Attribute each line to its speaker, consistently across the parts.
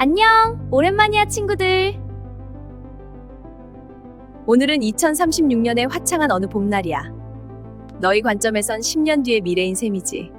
Speaker 1: 안녕! 오랜만이야, 친구들. 오늘은 2036년의 화창한 어느 봄날이야. 너희 관점에선 10년 뒤의 미래인 셈이지.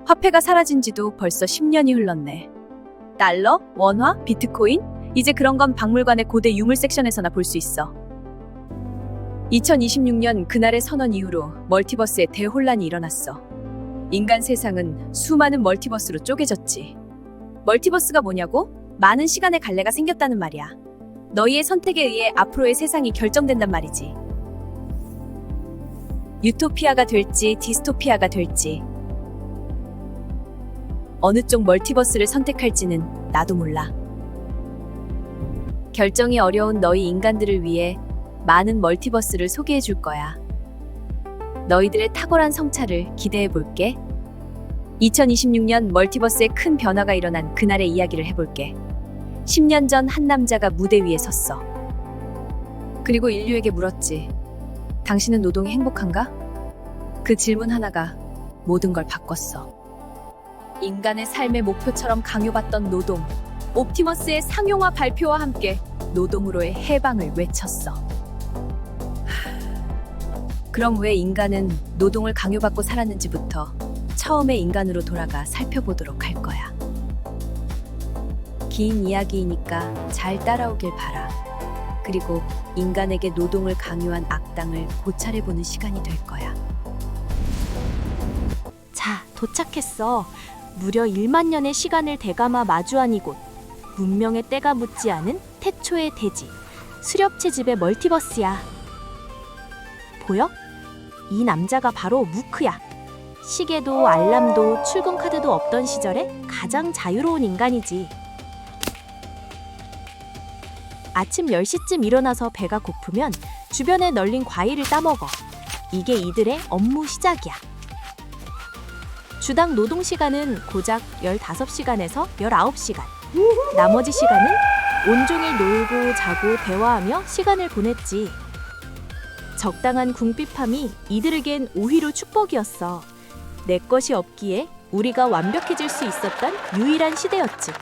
Speaker 1: 화폐가 사라진 지도 벌써 10년이 흘렀네. 달러, 원화, 비트코인? 이제 그런 건 박물관의 고대 유물 섹션에서나 볼 수 있어. 2026년 그날의 선언 이후로 멀티버스에 대혼란이 일어났어. 인간 세상은 수많은 멀티버스로 쪼개졌지. 멀티버스가 뭐냐고? 많은 시간의 갈래가 생겼다는 말이야. 너희의 선택에 의해 앞으로의 세상이 결정된단 말이지. 유토피아가 될지 디스토피아가 될지 어느 쪽 멀티버스를 선택할지는 나도 몰라. 결정이 어려운 너희 인간들을 위해 많은 멀티버스를 소개해 줄 거야. 너희들의 탁월한 성찰을 기대해 볼게. 2026년 멀티버스에 큰 변화가 일어난 그날의 이야기를 해볼게. 10년 전 한 남자가 무대 위에 섰어. 그리고 인류에게 물었지. 당신은 노동이 행복한가? 그 질문 하나가 모든 걸 바꿨어. 인간의 삶의 목표처럼 강요받던 노동, 옵티머스의 상용화 발표와 함께 노동으로의 해방을 외쳤어. 그럼 왜 인간은 노동을 강요받고 살았는지부터 처음의 인간으로 돌아가 살펴보도록 할 거야. 긴 이야기이니까 잘 따라오길 바라. 그리고 인간에게 노동을 강요한 악당을 고찰해보는 시간이 될 거야.
Speaker 2: 자, 도착했어. 무려 1만 년의 시간을 대감아 마주한 이곳. 문명의 때가 묻지 않은 태초의 대지. 수렵채 집의 멀티버스야. 보여? 이 남자가 바로 무크야. 시계도 알람도 출근 카드도 없던 시절에 가장 자유로운 인간이지. 아침 10시쯤 일어나서 배가 고프면 주변에 널린 과일을 따먹어. 이게 이들의 업무 시작이야. 주당 노동 시간은 고작 15시간에서 19시간. 나머지 시간은 온종일 놀고 자고 대화하며 시간을 보냈지. 적당한 궁핍함이 이들에겐 오히려 축복이었어. 내 것이 없기에 우리가 완벽해질 수 있었던 유일한 시대였지.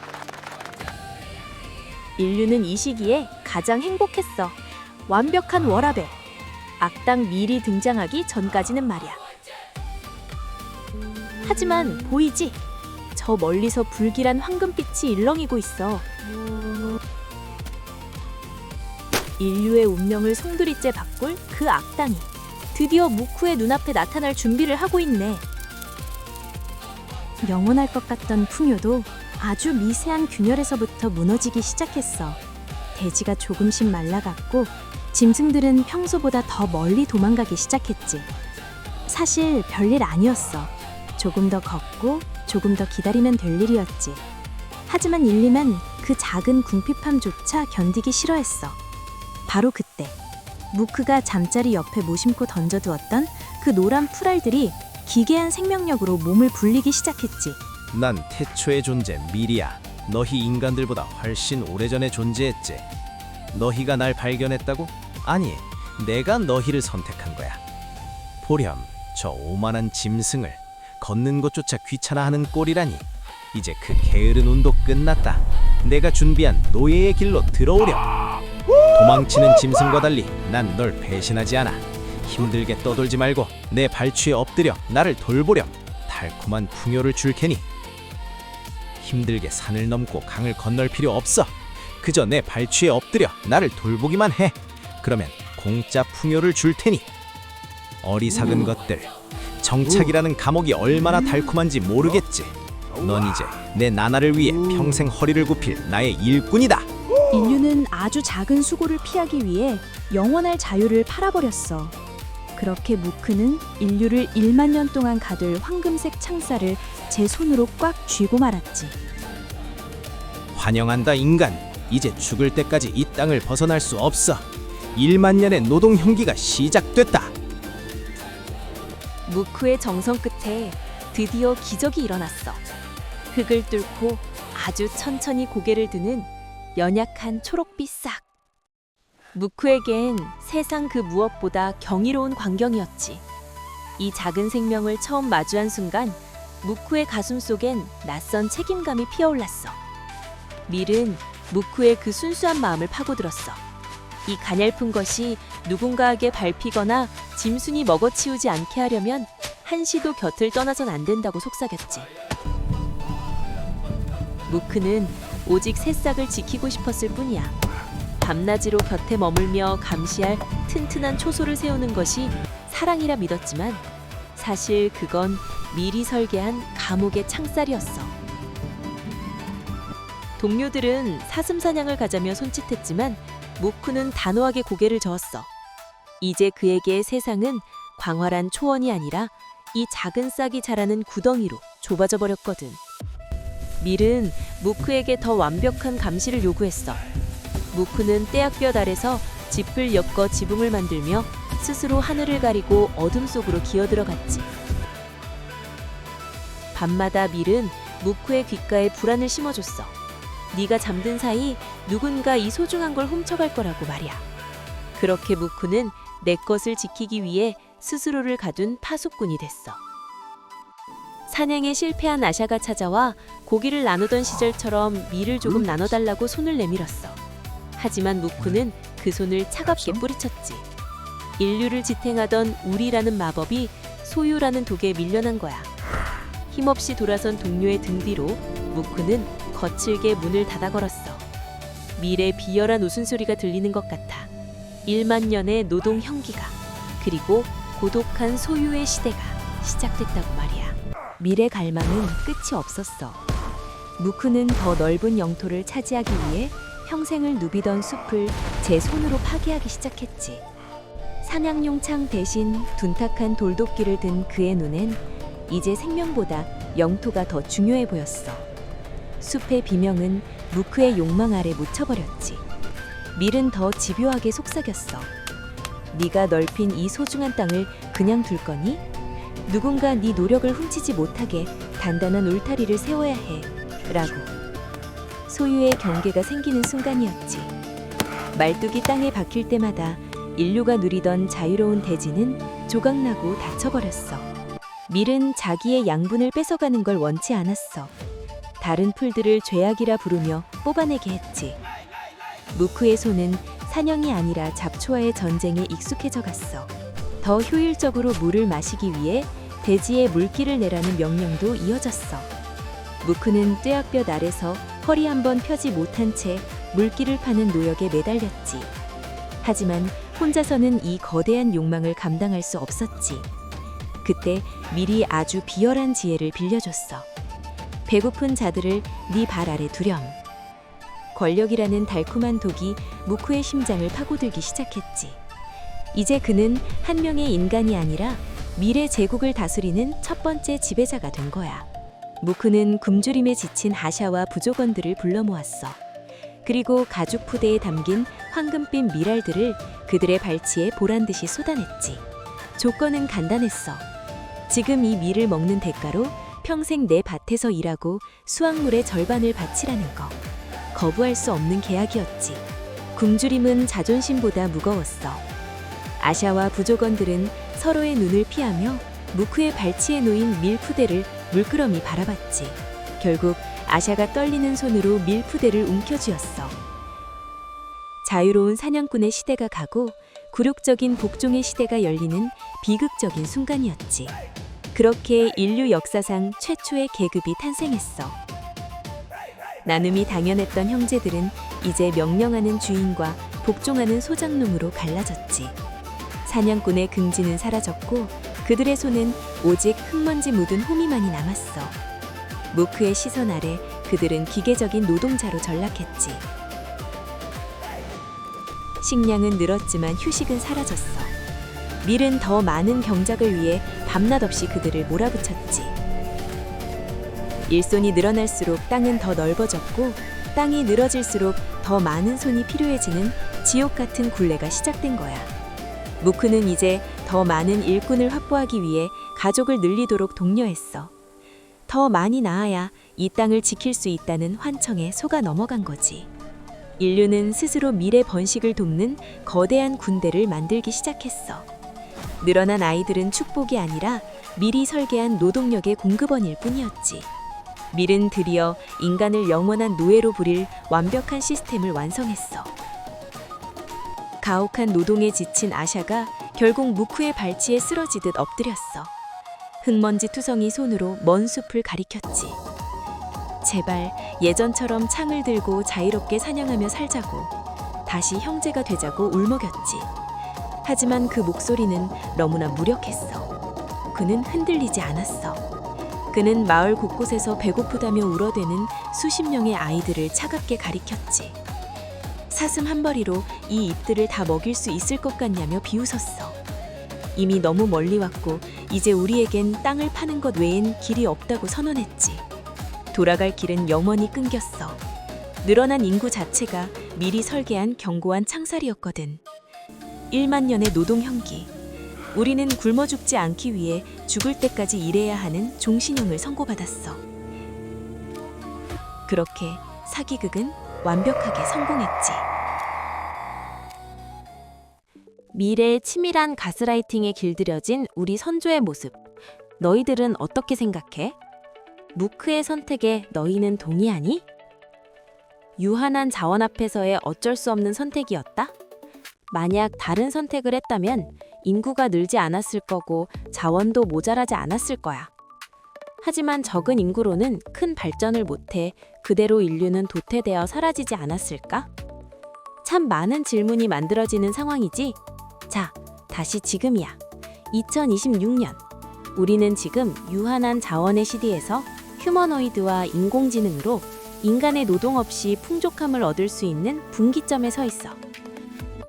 Speaker 2: 인류는 이 시기에 가장 행복했어. 완벽한 워라밸. 악당 밀이 등장하기 전까지는 말이야. 하지만 보이지? 저 멀리서 불길한 황금빛이 일렁이고 있어. 인류의 운명을 송두리째 바꿀 그 악당이 드디어 무쿠의 눈앞에 나타날 준비를 하고 있네. 영원할 것 같던 풍요도 아주 미세한 균열에서부터 무너지기 시작했어. 대지가 조금씩 말라갔고 짐승들은 평소보다 더 멀리 도망가기 시작했지. 사실 별일 아니었어. 조금 더 걷고 조금 더 기다리면 될 일이었지. 하지만 인류는 그 작은 궁핍함조차 견디기 싫어했어. 바로 그때 무크가 잠자리 옆에 무심코 던져두었던 그 노란 풀알들이 기괴한 생명력으로 몸을 불리기 시작했지.
Speaker 3: 난 태초의 존재 밀이야. 너희 인간들보다 훨씬 오래전에 존재했지. 너희가 날 발견했다고? 아니, 내가 너희를 선택한 거야. 보렴, 저 오만한 짐승을 걷는 것조차 귀찮아하는 꼴이라니. 이제 그 게으른 운도 끝났다. 내가 준비한 노예의 길로 들어오렴. 도망치는 짐승과 달리 난 널 배신하지 않아. 힘들게 떠돌지 말고 내 발취에 엎드려 나를 돌보렴. 달콤한 풍요를 줄 테니. 힘들게 산을 넘고 강을 건널 필요 없어. 그저 내 발취에 엎드려 나를 돌보기만 해. 그러면 공짜 풍요를 줄 테니. 어리석은 것들. 정착이라는 감옥이 얼마나 달콤한지 모르겠지. 넌 이제 내 나라를 위해 평생 허리를 굽힐 나의 일꾼이다.
Speaker 2: 인류는 아주 작은 수고를 피하기 위해 영원할 자유를 팔아버렸어. 그렇게 무크는 인류를 1만 년 동안 가둘 황금색 창살을 제 손으로 꽉 쥐고 말았지.
Speaker 3: 환영한다 인간. 이제 죽을 때까지 이 땅을 벗어날 수 없어. 1만 년의 노동 형기가 시작됐다.
Speaker 2: 무크의 정성 끝에 드디어 기적이 일어났어. 흙을 뚫고 아주 천천히 고개를 드는 연약한 초록빛 싹. 무크에겐 세상 그 무엇보다 경이로운 광경이었지. 이 작은 생명을 처음 마주한 순간 무크의 가슴 속엔 낯선 책임감이 피어올랐어. 밀은 무쿠의 그 순수한 마음을 파고들었어. 이 가냘픈 것이 누군가에게 밟히거나 짐승이 먹어치우지 않게 하려면 한시도 곁을 떠나선 안 된다고 속삭였지. 무크는 오직 새싹을 지키고 싶었을 뿐이야. 밤낮으로 곁에 머물며 감시할 튼튼한 초소를 세우는 것이 사랑이라 믿었지만 사실 그건 미리 설계한 감옥의 창살이었어. 동료들은 사슴 사냥을 가자며 손짓했지만 무크는 단호하게 고개를 저었어. 이제 그에게 세상은 광활한 초원이 아니라 이 작은 싹이 자라는 구덩이로 좁아져 버렸거든. 밀은 무크에게 더 완벽한 감시를 요구했어. 무크는 떼약볕 아래서 짚을 엮어 지붕을 만들며 스스로 하늘을 가리고 어둠 속으로 기어들어갔지. 밤마다 밀은 무크의 귓가에 불안을 심어줬어. 네가 잠든 사이 누군가 이 소중한 걸 훔쳐갈 거라고 말이야. 그렇게 무크는 내 것을 지키기 위해 스스로를 가둔 파수꾼이 됐어. 사냥에 실패한 아샤가 찾아와 고기를 나누던 시절처럼 밀을 조금 나눠달라고 손을 내밀었어. 하지만 무크는 그 손을 차갑게 뿌리쳤지. 인류를 지탱하던 우리라는 마법이 소유라는 독에 밀려난 거야. 힘없이 돌아선 동료의 등 뒤로 무크는 거칠게 문을 닫아 걸었어. 밀의 비열한 웃음소리가 들리는 것 같아. 1만 년의 노동 형기가 그리고 고독한 소유의 시대가 시작됐다고 말이야.
Speaker 1: 밀의 갈망은 끝이 없었어. 무크는 더 넓은 영토를 차지하기 위해 평생을 누비던 숲을 제 손으로 파괴하기 시작했지. 사냥용 창 대신 둔탁한 돌도끼를 든 그의 눈엔 이제 생명보다 영토가 더 중요해 보였어. 숲의 비명은 무크의 욕망 아래 묻혀버렸지. 밀은 더 집요하게 속삭였어. 네가 넓힌 이 소중한 땅을 그냥 둘 거니? 누군가 네 노력을 훔치지 못하게 단단한 울타리를 세워야 해. 라고. 소유의 경계가 생기는 순간이었지. 말뚝이 땅에 박힐 때마다 인류가 누리던 자유로운 대지는 조각나고 닫혀버렸어. 밀은 자기의 양분을 뺏어가는 걸 원치 않았어. 다른 풀들을 죄악이라 부르며 뽑아내게 했지. 무크의 손은 사냥이 아니라 잡초와의 전쟁에 익숙해져 갔어. 더 효율적으로 물을 마시기 위해 대지에 물길을 내라는 명령도 이어졌어. 무크는 뙤약볕 아래서 허리 한번 펴지 못한 채 물길을 파는 노역에 매달렸지. 하지만 혼자서는 이 거대한 욕망을 감당할 수 없었지. 그때 밀이 아주 비열한 지혜를 빌려줬어. 배고픈 자들을 네 발 아래 두렴. 권력이라는 달콤한 독이 무크의 심장을 파고들기 시작했지. 이제 그는 한 명의 인간이 아니라 밀의 제국을 다스리는 첫 번째 지배자가 된 거야. 무크는 굶주림에 지친 아샤와 부족원들을 불러 모았어. 그리고 가죽 푸대에 담긴 황금빛 밀알들을 그들의 발치에 보란듯이 쏟아냈지. 조건은 간단했어. 지금 이 밀을 먹는 대가로 평생 내 밭에서 일하고 수확물의 절반을 바치라는 거. 거부할 수 없는 계약이었지. 굶주림은 자존심보다 무거웠어. 아샤와 부족원들은 서로의 눈을 피하며 무크의 발치에 놓인 밀푸대를 물끄러미 바라봤지. 결국 아샤가 떨리는 손으로 밀푸대를 움켜쥐었어. 자유로운 사냥꾼의 시대가 가고 굴욕적인 복종의 시대가 열리는 비극적인 순간이었지. 그렇게 인류 역사상 최초의 계급이 탄생했어. 나눔이 당연했던 형제들은 이제 명령하는 주인과 복종하는 소장농으로 갈라졌지. 사냥꾼의 긍지는 사라졌고 그들의 손엔 오직 흙먼지 묻은 호미만이 남았어. 무크의 시선 아래 그들은 기계적인 노동자로 전락했지. 식량은 늘었지만 휴식은 사라졌어. 밀은 더 많은 경작을 위해 밤낮 없이 그들을 몰아붙였지. 일손이 늘어날수록 땅은 더 넓어졌고 땅이 늘어질수록 더 많은 손이 필요해지는 지옥 같은 굴레가 시작된 거야. 무크는 이제 더 많은 일꾼을 확보하기 위해 가족을 늘리도록 독려했어. 더 많이 낳아야 이 땅을 지킬 수 있다는 환청에 속아 넘어간 거지. 인류는 스스로 밀의 번식을 돕는 거대한 군대를 만들기 시작했어. 늘어난 아이들은 축복이 아니라 미리 설계한 노동력의 공급원일 뿐이었지.
Speaker 2: 밀은 드디어 인간을 영원한 노예로 부릴 완벽한 시스템을 완성했어. 가혹한 노동에 지친 아샤가 결국 무크의 발치에 쓰러지듯 엎드렸어. 흙먼지 투성이 손으로 먼 숲을 가리켰지. 제발 예전처럼 창을 들고 자유롭게 사냥하며 살자고, 다시 형제가 되자고 울먹였지. 하지만 그 목소리는 너무나 무력했어. 그는 흔들리지 않았어. 그는 마을 곳곳에서 배고프다며 울어대는 수십 명의 아이들을 차갑게 가리켰지. 사슴 한 벌이로 이 입들을 다 먹일 수 있을 것 같냐며 비웃었어. 이미 너무 멀리 왔고 이제 우리에겐 땅을 파는 것 외엔 길이 없다고 선언했지. 돌아갈 길은 영원히 끊겼어. 늘어난 인구 자체가 미리 설계한 견고한 창살이었거든. 1만 년의 노동 형기. 우리는 굶어 죽지 않기 위해 죽을 때까지 일해야 하는 종신형을 선고받았어. 그렇게 사기극은 완벽하게 성공했지. 미래의 치밀한 가스라이팅에 길들여진 우리 선조의 모습. 너희들은 어떻게 생각해? 무크의 선택에 너희는 동의하니? 유한한 자원 앞에서의 어쩔 수 없는 선택이었다? 만약 다른 선택을 했다면 인구가 늘지 않았을 거고 자원도 모자라지 않았을 거야. 하지만 적은 인구로는 큰 발전을 못해 그대로 인류는 도태되어 사라지지 않았을까? 참 많은 질문이 만들어지는 상황이지? 자, 다시 지금이야. 2026년. 우리는 지금 유한한 자원의 시대에서 휴머노이드와 인공지능으로 인간의 노동 없이 풍족함을 얻을 수 있는 분기점에 서 있어.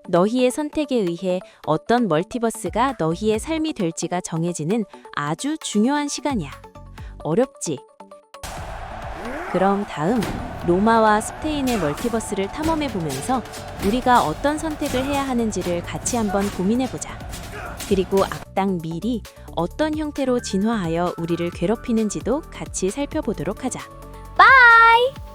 Speaker 2: 너희의 선택에 의해 어떤 멀티버스가 너희의 삶이 될지가 정해지는 아주 중요한 시간이야. 어렵지? 그럼 다음 로마와 스페인의 멀티버스를 탐험해 보면서 우리가 어떤 선택을 해야 하는지를 같이 한번 고민해 보자. 그리고 악당 밀이 어떤 형태로 진화하여 우리를 괴롭히는지도 같이 살펴보도록 하자.
Speaker 1: 빠이!